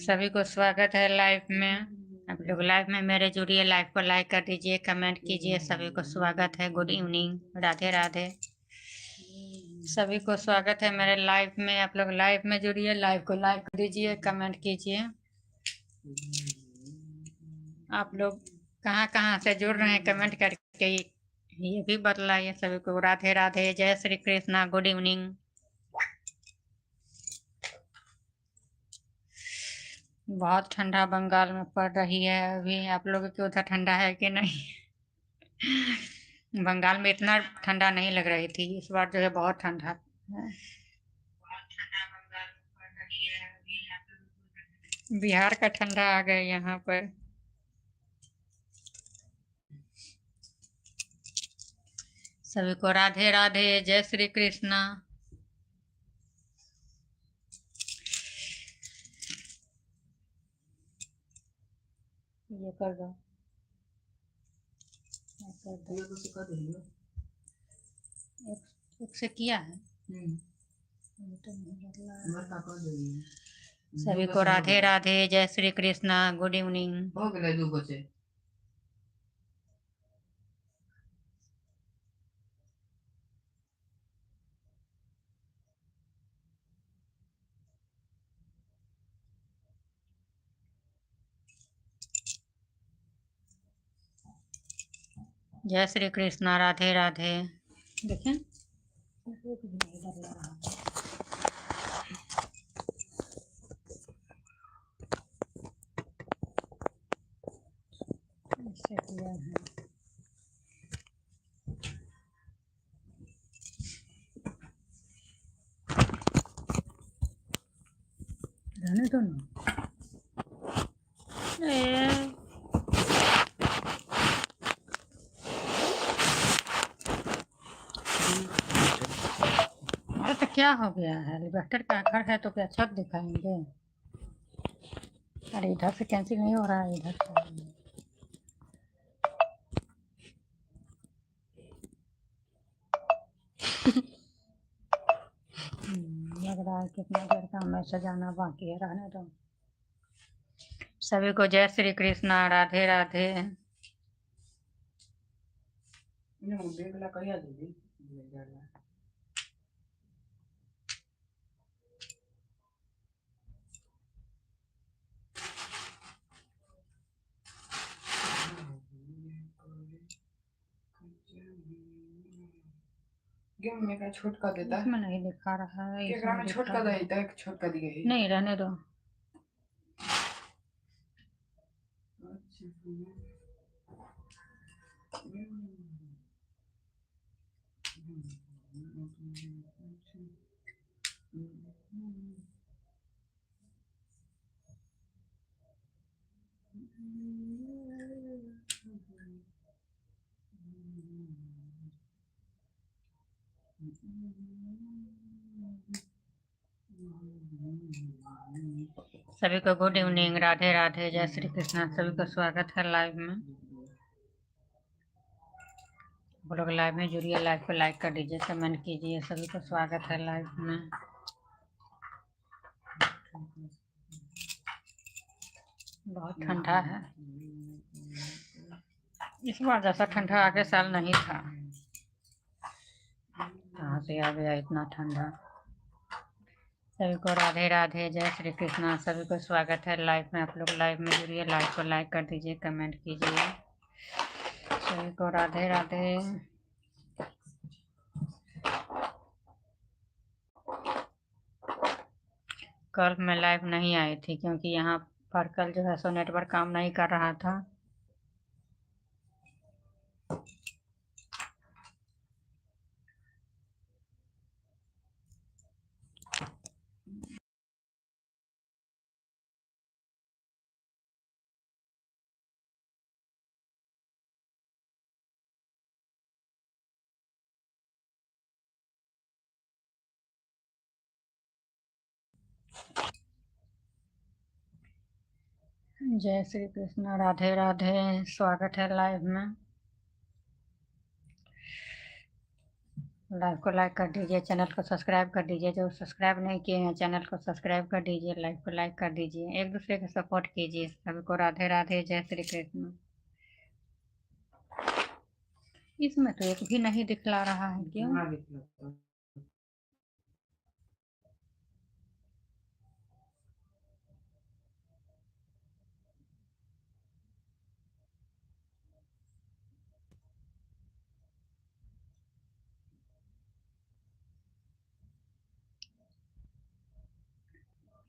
सभी को स्वागत है लाइव में। आप लोग लाइव में मेरे जुड़िए, लाइव को लाइक कर दीजिए, कमेंट कीजिए। सभी को स्वागत है। Good evening, Radhe Radhe. सभी को स्वागत है मेरे लाइव में। आप लोग लाइव में जुड़िए, लाइव को लाइक कर दीजिए, कमेंट कीजिए। आप लोग कहाँ कहाँ से जुड़ रहे हैं कमेंट करके ये भी बतलाइए। सभी को राधे राधे, जय श्री कृष्णा, गुड इवनिंग। बहुत ठंडा बंगाल में पड़ रही है अभी। आप लोगों के उधर ठंडा है कि नहीं? बंगाल में इतना ठंडा नहीं लग रही थी, इस बार जो है बहुत ठंडा है। बिहार का ठंडा आ गया यहाँ पर। सभी को राधे राधे, जय श्री कृष्णा। ये कर दो, एक से किया है। सभी को राधे राधे, जय श्री कृष्णा, गुड इवनिंग। जय श्री कृष्णा, राधे राधे। देखें इससे किया है। रहने दो ना। अरे तो क्या हो गया है? एलिवेटर का घर है तो क्या छत दिखाएंगे? अरे इधर से कैंसिल नहीं हो रहा है, इधर से। लग रहा है कितना देर का मैसेज आना बाकी है, रहने दो। सभी को जय श्री कृष्णा, राधे राधे। में का छोटका देता है, इसमें नहीं दिखा रहा है, केकरा में छोटका देता है, एक छोटका दिए है। नहीं, रहने दो। सभी को गुड इवनिंग, राधे राधे, जय श्री कृष्णा। सभी को स्वागत है लाइव में। आप लोग लाइव में जुड़िए, लाइव को लाइक कर दीजिए, कमेंट कीजिए। सभी को स्वागत है लाइव में। बहुत ठंडा है इस बार, जैसा ठंडा आगे साल नहीं था। कहाँ से आ गया इतना ठंडा? सभी को राधे राधे, जय श्री कृष्णा। सभी को स्वागत है लाइव में। आप लोग लाइव में जुड़िए, लाइव को लाइक कर दीजिए, कमेंट कीजिए। सभी को राधे राधे। कल मैं लाइव नहीं आई थी क्योंकि यहाँ पर कल जो है सो नेटवर्क काम नहीं कर रहा था। जय श्री कृष्ण, राधे राधे। स्वागत है लाइव में। लाइव को लाइक कर दीजिए, चैनल को सब्सक्राइब कर दीजिए। जो सब्सक्राइब नहीं किए हैं चैनल को सब्सक्राइब कर दीजिए, लाइव को लाइक कर दीजिए, एक दूसरे को सपोर्ट कीजिए। सभी को राधे राधे, जय श्री कृष्ण। इसमें तो एक भी नहीं दिखला रहा है, क्यों?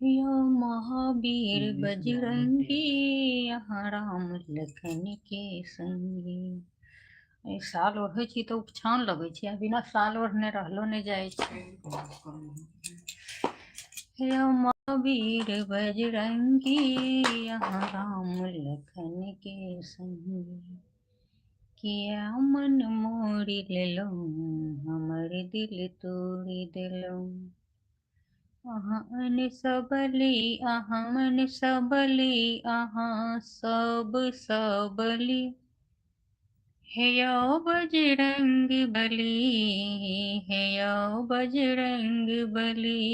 यो महावीर बजरंगी, यहाँ राम लखन के संगी। साल ओढ़े छी तो उपछान लगे छी, बिना साल ओढ़ने रहलो नहीं जाए छी। यो महावीर बजरंगी, यहाँ राम लखन के संगी। किया मन मोरी लेलो, हमर दिल तोड़ी देलो। अहाँ मन सबली, अहाँ मन सबली, अहाँ सब सबली। हे यो बजरंग बली, हे यो बजरंग बली।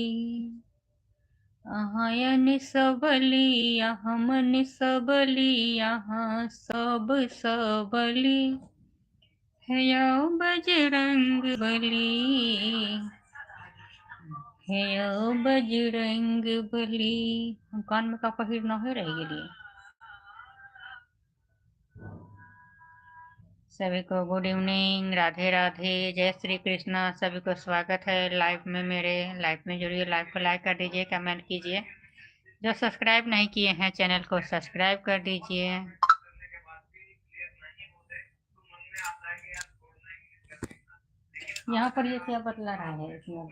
अहाँ यन सबली, अहाँ मन सबली, अहाँ सब सबली। हे यो बजरंग बली, हे यो बजरंग बली। हम कान में का पहिर न रह गेलिए। सभी को गुड इवनिंग, राधे राधे, जय श्री कृष्णा। सभी को स्वागत है लाइव में, मेरे लाइव में जुड़िए। लाइव को लाइक कर दीजिए, कमेंट कीजिए। जो सब्सक्राइब नहीं किए हैं चैनल को सब्सक्राइब कर दीजिए। यहाँ पर ये क्या बतला रहा है इसमें?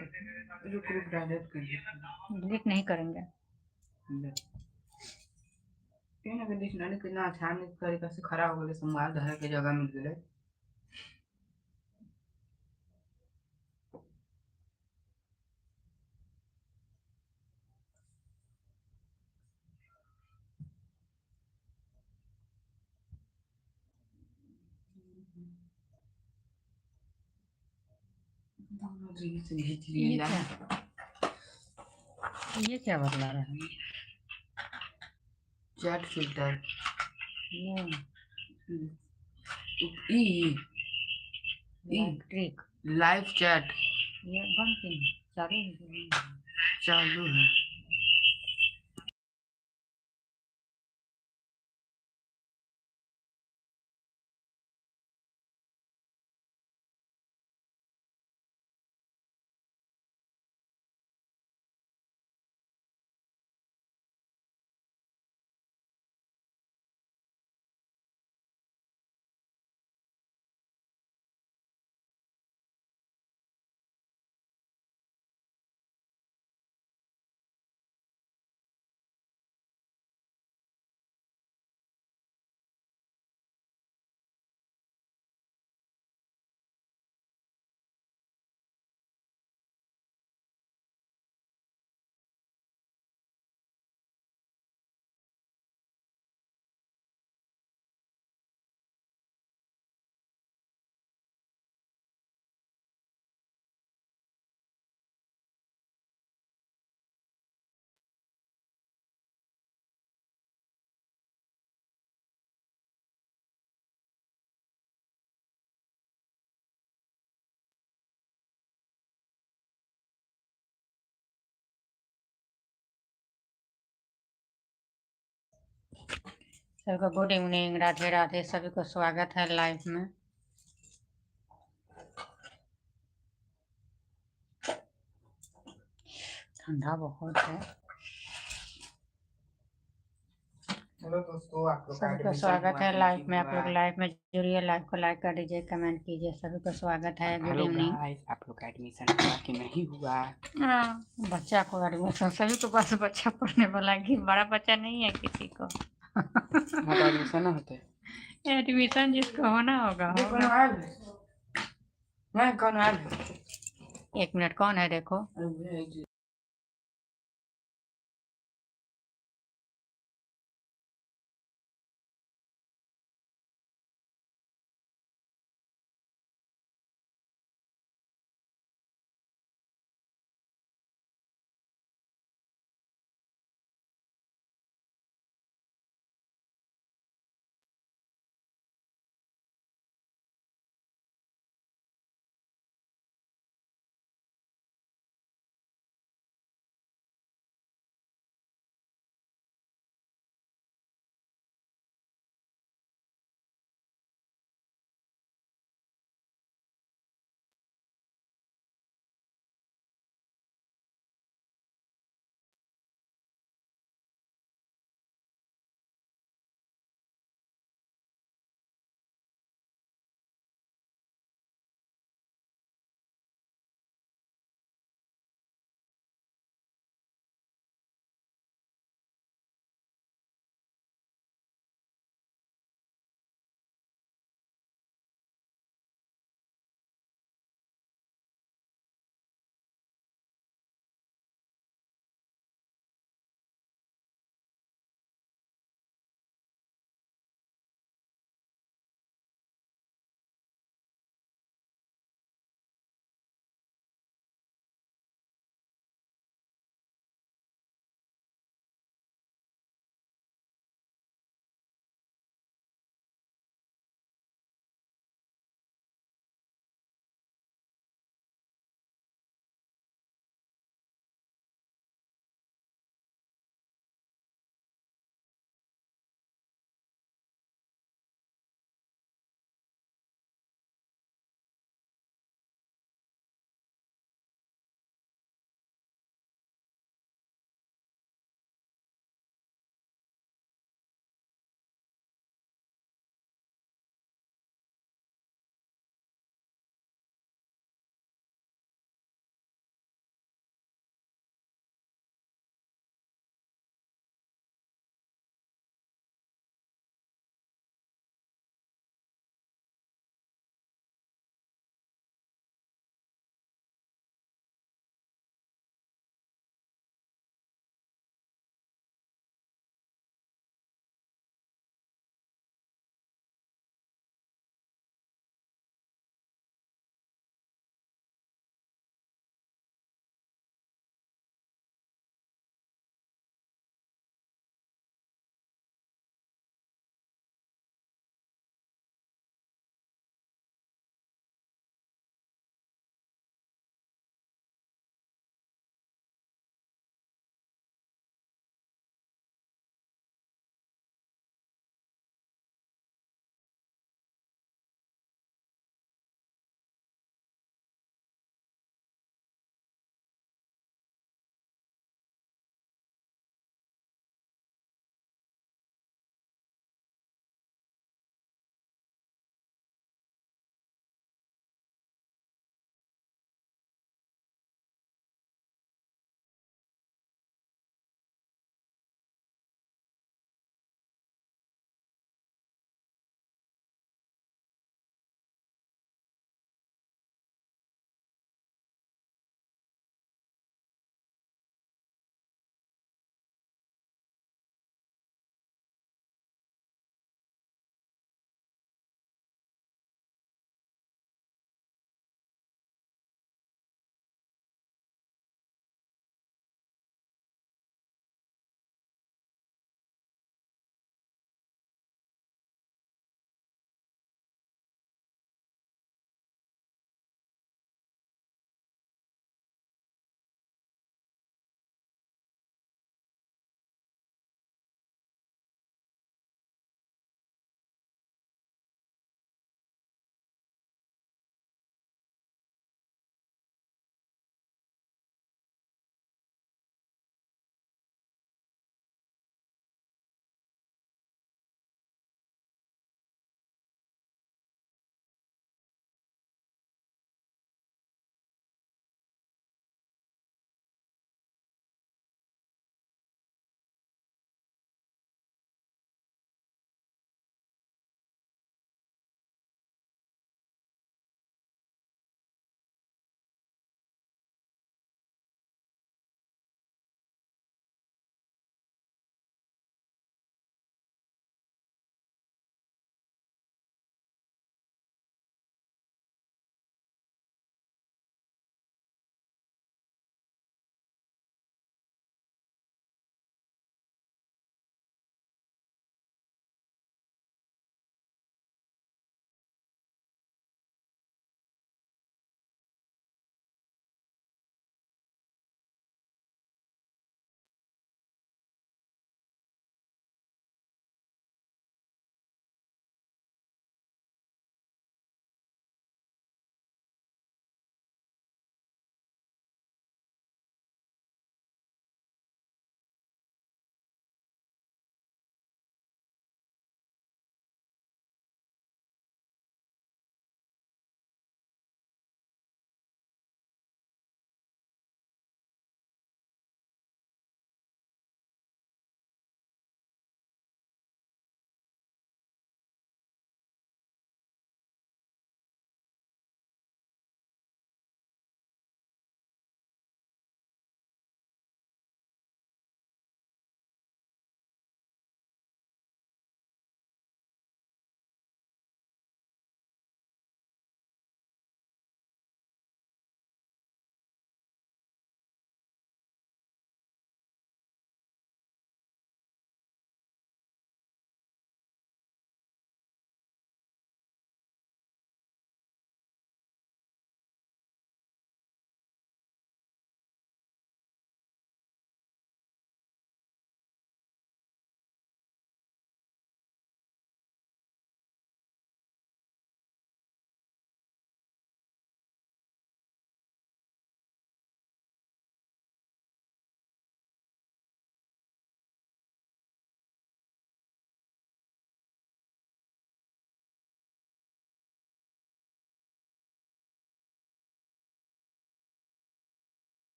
डिलीट नहीं करेंगे। कितना आसान तरीका से खड़ा हो गए, संवाद धरे के जगह मिल गए। ये क्या बतला रहा है? Chat filter, electric live chat. ये बंद क्यों? चालू है? चालू है। सभी को गुड इवनिंग, राधे राधे। सभी को स्वागत है लाइव में। ठंडा बहुत है। चलो दोस्तों, आप लोग सभी को स्वागत है लाइव में। आप लोग लाइव में जुड़िए, लाइव को लाइक कर दीजिए, कमेंट कीजिए। सभी को स्वागत है, गुड इवनिंग। आप लोग का एडमिशन हुआ कि नहीं हुआ? बच्चा को एडमिशन, सभी को बस बच्चा पढ़ने वाला है कि बड़ा बच्चा नहीं है किसी को। एडमिशन ना होते, एडमिशन जिसको होना होगा होगा। कौन आया? एक मिनट, कौन है देखो।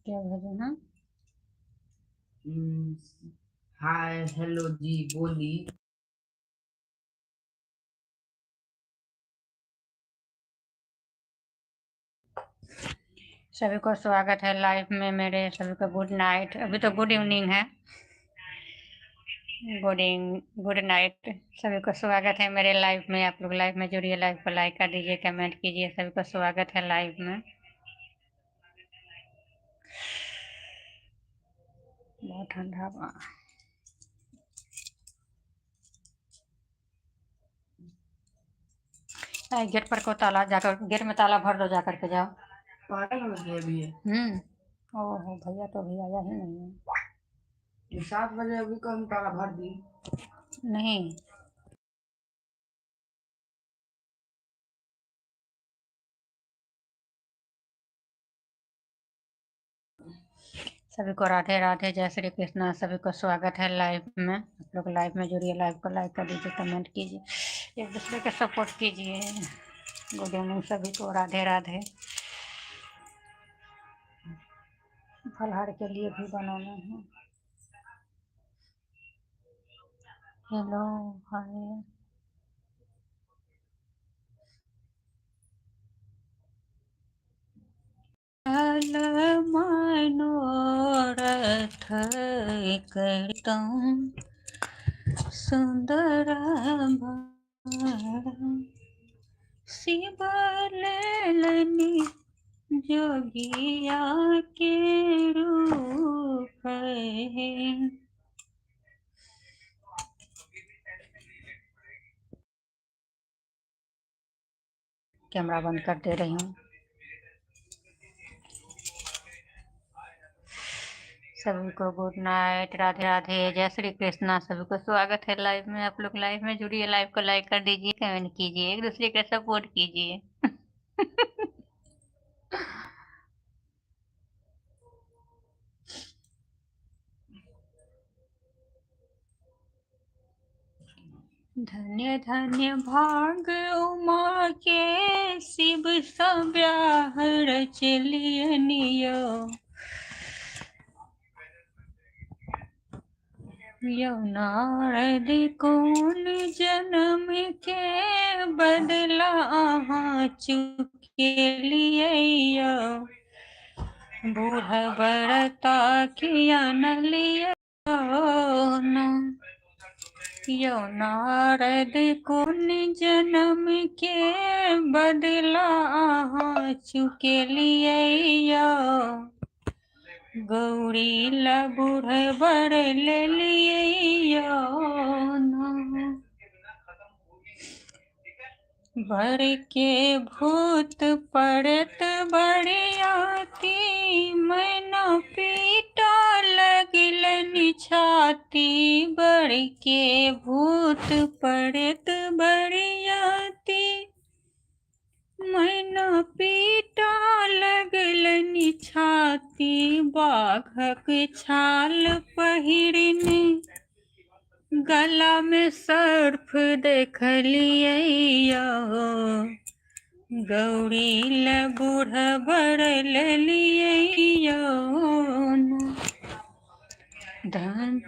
क्या भेजे ना? हाय हेलो जी बोली। सभी को स्वागत है लाइव में मेरे। सभी को गुड नाइट। अभी तो गुड इवनिंग है। Good night. सभी को स्वागत है मेरे लाइव में। आप लोग लाइव में जुड़िए, लाइव को लाइक कर दीजिए, कमेंट कीजिए। सभी को स्वागत है लाइव में। बहुत ठंडा हुआ। गेट पर को ताला जाकर, गेट में ताला भर दो, जाकर के जाओ। पागल हो गए अभी है। ओहो भैया तो अभी आया ही नहीं है। ये 7 बजे अभी कम ताला भर दी। नहीं, सभी को राधे राधे, जय श्री कृष्णा। सभी को स्वागत है लाइव में। आप लोग लाइव में जुड़िए, लाइव को लाइक कर दीजिए, कमेंट कीजिए, एक दूसरे के सपोर्ट कीजिए। गुड इवनिंग सभी को, राधे राधे। फलहार के लिए भी बनाना है। हेलो, हाय। मनोरथ करतम सुंदर शिवलनि जोगिया के रूप है। कैमरा बंद कर दे रही हूँ। सभी को गुड नाइट, राधे राधे, जय श्री कृष्णा। सभी को स्वागत है लाइव में। आप लोग लाइव में जुड़िए, लाइव को लाइक कर दीजिए, कमेंट कीजिए, एक दूसरे का सपोर्ट कीजिए। धन्य धन्य भाग उमा के शिव सब रचलियनियो। नारद कौन जन्म के बदला आहाँ चुके लिए। बूढ़ बरता किया न लिया। नारद कौन जन्म के बदला आहाँ चुके लिए। गौरी ला बूढ़ बर ले लिए। बर के भूत पड़त बड़ियाती। मैना पीटा लगलन छाती। बर के भूत पड़त बड़ियाती। मैना पीटा लगलन छाती। बाघक छाल पहिरने गला में सर्फ देखलिए। गौरी ल बूढ़ बर लिये। धन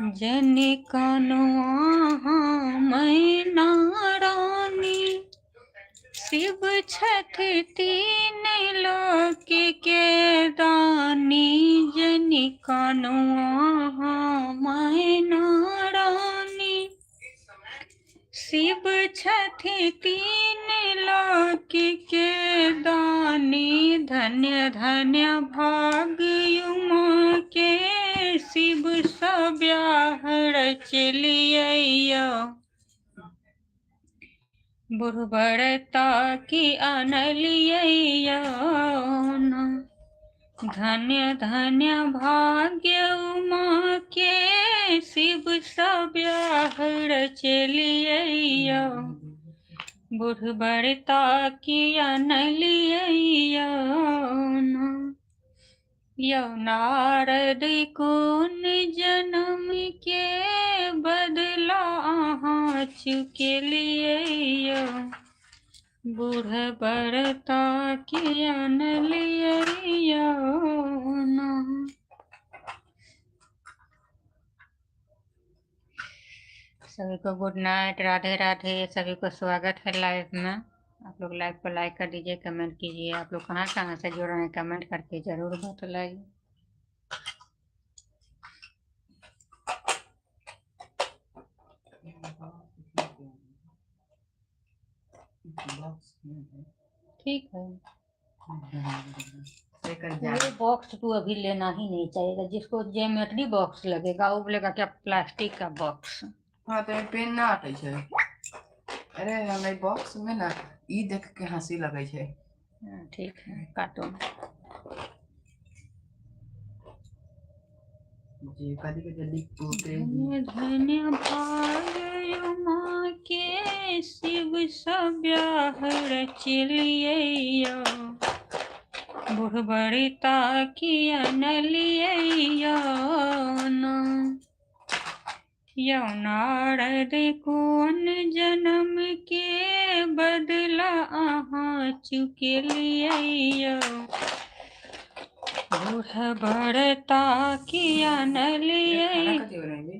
कानुआ मैना रानी। शिव छठ तीन लोक के दानी। जनि कानुआ मैना रानी। शिव छठ तीन लोक के दानी। धन्य धन्य भाग उमा के शिव सब रचलिए। बुढ़बरता की अनलिए। धन्य धन्य भाग्य उमा के शिव सब रचलिए। बुढ़बरता की अनलिए। नारद कौन जन्म के बदला आहाँ चुके लिए। बूढ़ बड़ता किया न लिया ना। सभी को गुड नाइट, राधे राधे। सभी को स्वागत है लाइव में। आप लोग लाइव को लाइक कर दीजिए, कमेंट कीजिए। आप लोग कहाँ कहाँ से जुड़ रहे हैं कमेंट करके जरूर बतलाइए। ठीक है, ये बॉक्स तो अभी लेना ही नहीं चाहिए। जिसको ज्योमेट्री बॉक्स लगेगा वो बोलेगा क्या प्लास्टिक का बॉक्स। हाँ तो पेन ना आटे छे। अरे हमें बॉक्स में ना ई देख के हंसी लगे छे। ठीक है, कार्टून जी कदी के जल्दी टूटे धन्य धन्य भाग्य माँ के शिव सब रचिलिए। बूढ़ बड़िता किया न लिया ना। यौनारद कौन जन्म के बदला आहाँ चुके लिए। बूढ़ बड़ता किया न लिए। खाना कथी बनाएंगे?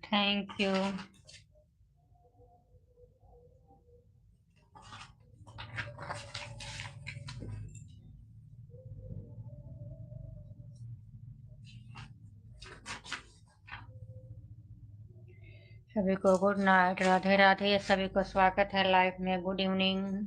Thank you. सभी को गुड नाइट, राधे राधे। सभी को स्वागत है लाइव में। Good evening.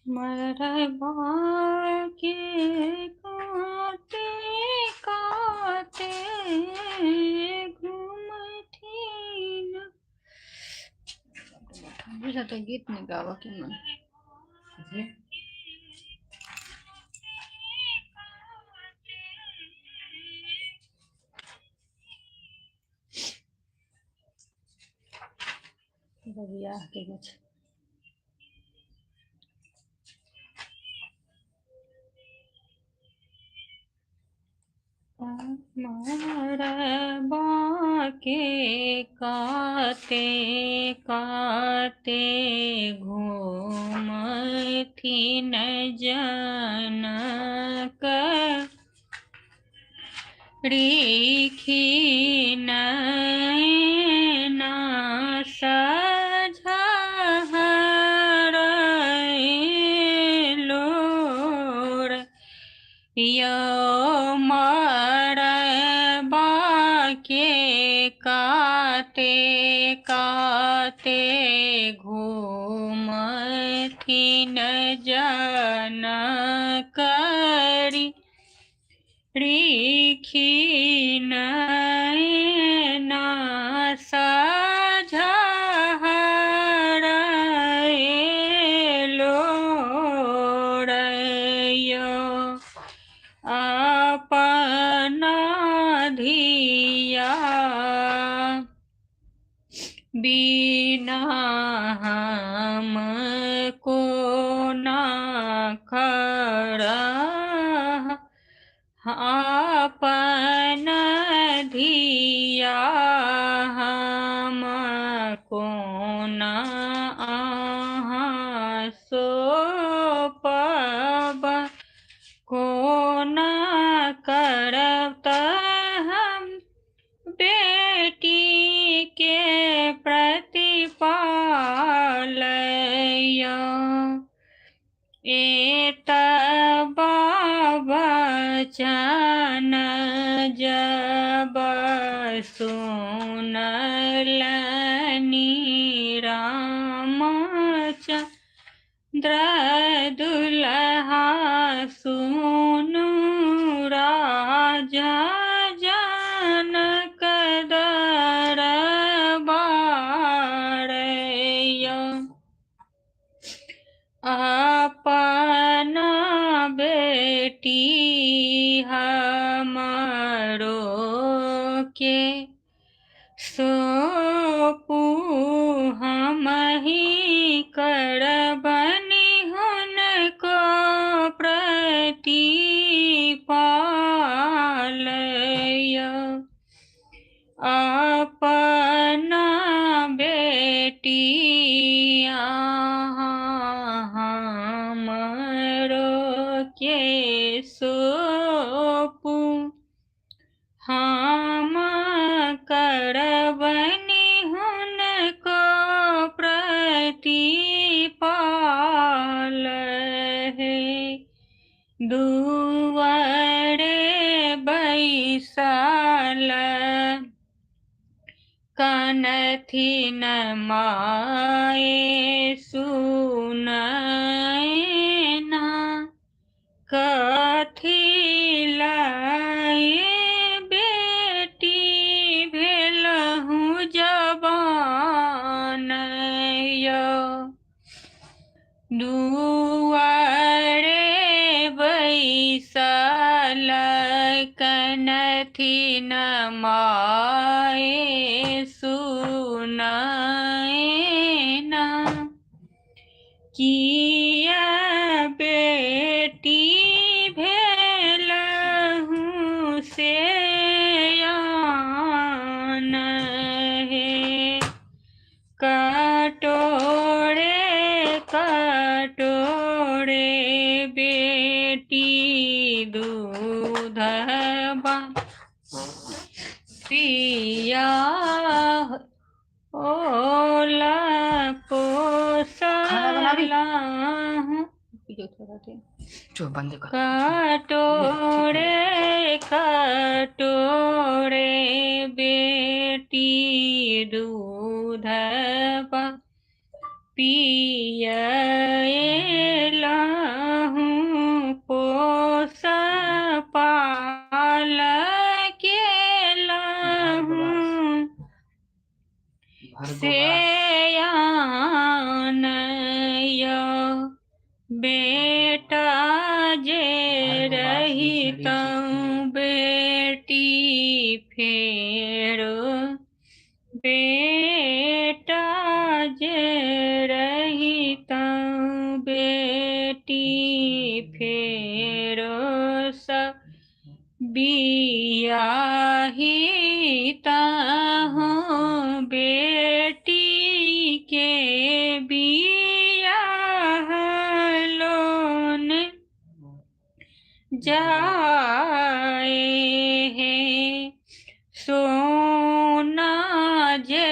मरबा के काटे काटे घूमथीन। तो गीत नहीं गावा कि मैं बियाह के गछ बाके काते काते घूमथी न जनक रिखी नैना सझहरलोर यो मरबा के काते काते घूमथी न जनकरी रिखी नैना सझहरलोरयो अपना धिया बिना हमको ना खड़ा अपन धिया हमको ना आहाँ सोपब कोना करब त हम बेटी के प्रतिपालय एतबा वचन जब सुनलनि रामचंद्र दुल्हा सुनु राजा जनक दरबारय अपना बेटी हमरो के सोपू हमहि करबनि हुनको प्रतिपालय अपना बेटी हमरो के सोपू हम करबनि हुनको प्रतिपालय दुआरे बैसल कनथिन माए सुनैना कथी लाए बेटी भेलहु जवान दुआरे बैसल कनथिन माए सुनैना किया बेटी भेलहु से आन हे कटोरे कटोरे बेटी दूधबा पिया ओला पोसला जो बंद कर कटोरे कटोरे बेटी दूधबा पियलहु पोस पाल केलहु सेयानय बेटा जे रहितौ बेटी फेरो बेटा जे फेरो स बियाही ताहूँ बेटी के बियाह लोन जाए है सोना जे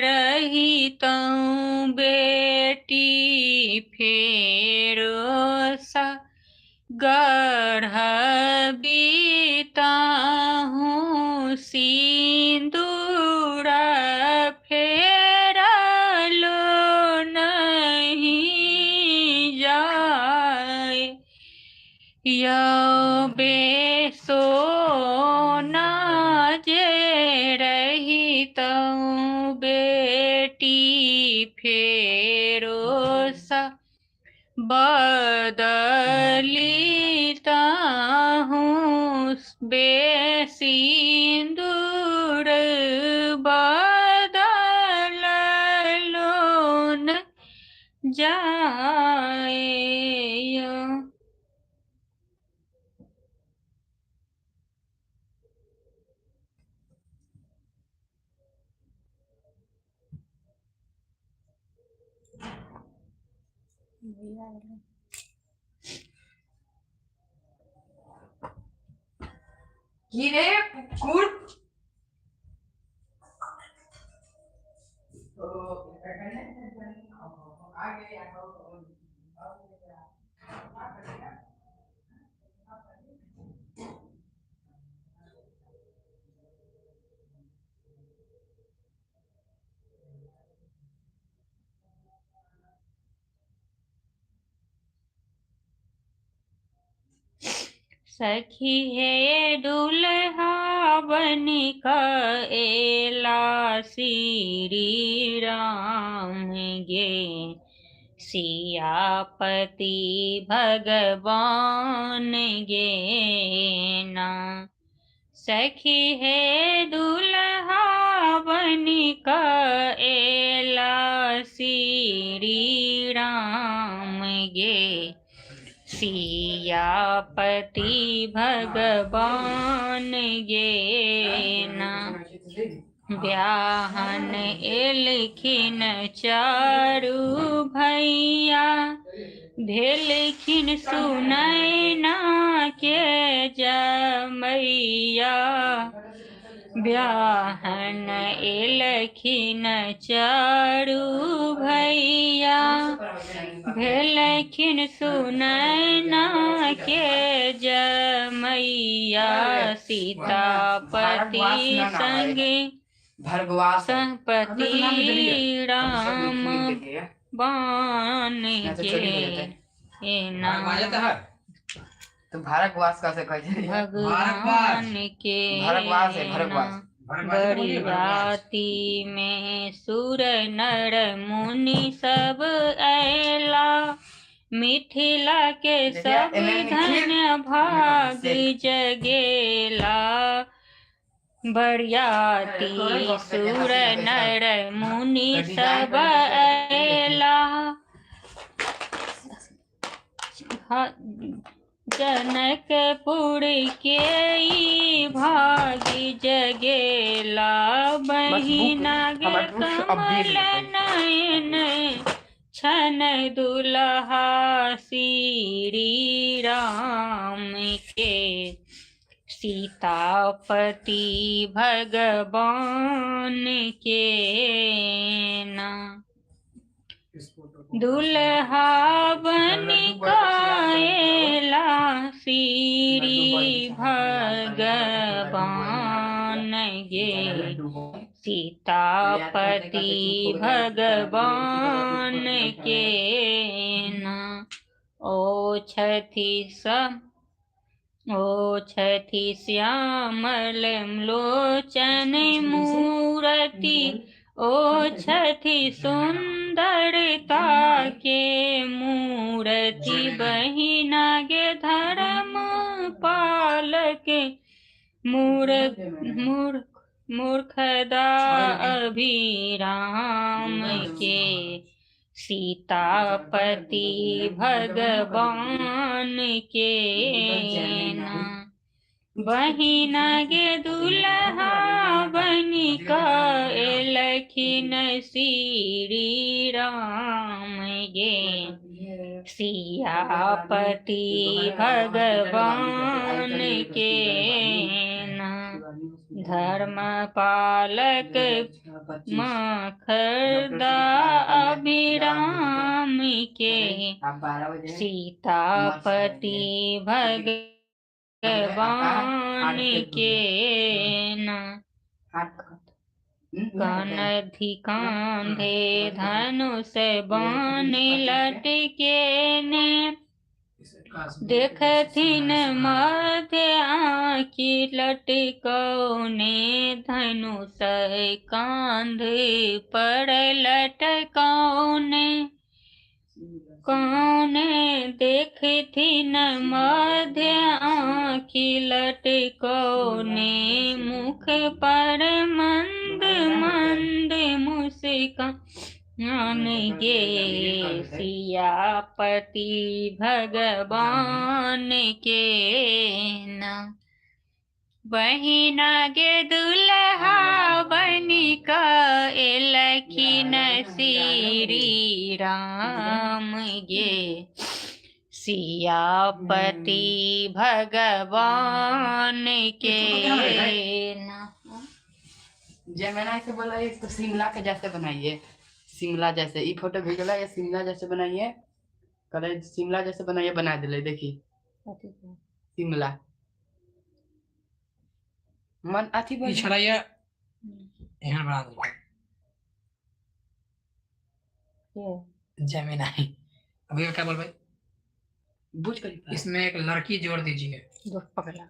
रही तऊ बेटी फेरो सा गढ़बीताहूँ सिंदूर फेरलो नहीं जाए यो बे सोना जे रही तऊ बेटी फेरो सा बदलिता हूँ बेसिंदूर बदल लोन जाए। की रे कुकुर सखी है दुल्हा बनिका एला श्री राम गे सियापति भगवान गे ना सखी है दुल्हा बनिका एला श्री राम गे सियापति भगवान गे ना ब्याहन एलखिन चारू भैया भेलखिन सुनैना के जमैया ब्याहन एलखिन चारू भैया भेलखिन सुनैना के जमैया सीतापति संगे भरगवास संपति राम बान के ना तो भारगवास का से कहे भगवान के भारगवास है भारगवास बड़ी राती में सुर नर मुनि सब ऐला मिथिला के सब धन भाग जगेला बरियाती सुर नर मुनि सब ऐला जनकपुर के भागी जगेला बहिना गे कमल नयन छन दुल्हा श्री राम के सीतापति भगवान के ना दुल्हा बनिकाएला श्री भगवान गे सीतापति भगवान के ना ओ छथि श्यामल लोचन मूरति ओ छथि सुंदरता के मूरति बहिना गे धर्म पालक मूर्खदा अभिराम के सीतापति भगवान के ना बहिना गे दुल्हा बनी लखिन श्री राम गे सियापति भगवान के ना धर्म पालक मखरदा अभिराम के सीतापति भगवान के ना कनधि कांधे धनुष बाण लटके ने देखथिन मध्य आँखि लटकौने धनुष कांध पर लटकौने कौने देखथिन मध्य आँखि लटकौने मुख पर मंद मंद मुस्कान गे सियापति भगवान के ना बहिना गे दुल्हा बनी लखिन श्री राम गे सियापति भगवान के ना जमेना से बोला है तो शिमला के जैसे बनाइए, शिमला जैसे ई फोटो भेजला या शिमला जैसे बनाइए, कल शिमला जैसे बनाइए, बना दिले देखी शिमला मन अथी बन छड़ाइया यहाँ बना दो जेमिनी। अभी क्या बोल भाई, बुझ कर इसमें एक लड़की जोड़ दीजिए। पकड़ा